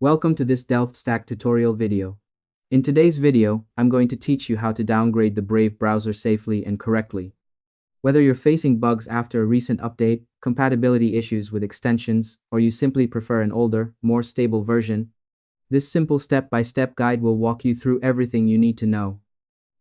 Welcome to this DelftStack tutorial video. In today's video, I'm going to teach you how to downgrade the Brave browser safely and correctly. Whether you're facing bugs after a recent update, compatibility issues with extensions, or you simply prefer an older, more stable version, this simple step-by-step guide will walk you through everything you need to know.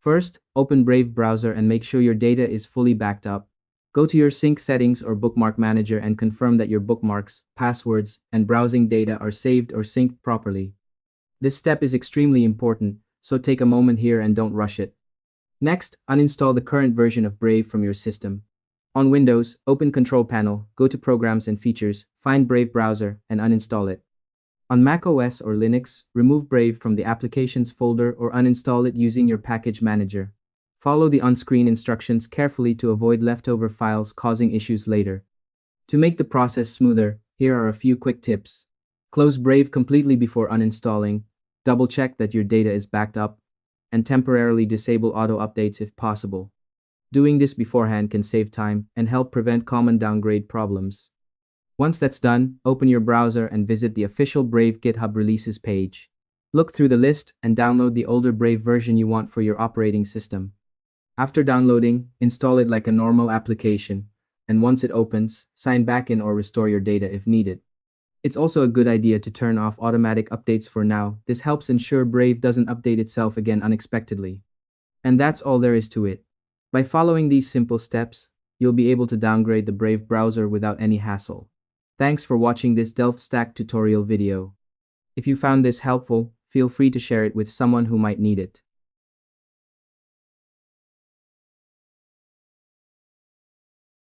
First, open Brave browser and make sure your data is fully backed up. Go to your sync settings or bookmark manager and confirm that your bookmarks, passwords, and browsing data are saved or synced properly. This step is extremely important, so take a moment here and don't rush it. Next, uninstall the current version of Brave from your system. On Windows, open Control Panel, go to Programs and Features, find Brave Browser, and uninstall it. On macOS or Linux, remove Brave from the Applications folder or uninstall it using your package manager. Follow the on-screen instructions carefully to avoid leftover files causing issues later. To make the process smoother, here are a few quick tips. Close Brave completely before uninstalling, double-check that your data is backed up, and temporarily disable auto-updates if possible. Doing this beforehand can save time and help prevent common downgrade problems. Once that's done, open your browser and visit the official Brave GitHub releases page. Look through the list and download the older Brave version you want for your operating system. After downloading, install it like a normal application, and once it opens, sign back in or restore your data if needed. It's also a good idea to turn off automatic updates for now. This helps ensure Brave doesn't update itself again unexpectedly. And that's all there is to it. By following these simple steps, you'll be able to downgrade the Brave browser without any hassle. Thanks for watching this DelftStack tutorial video. If you found this helpful, feel free to share it with someone who might need it.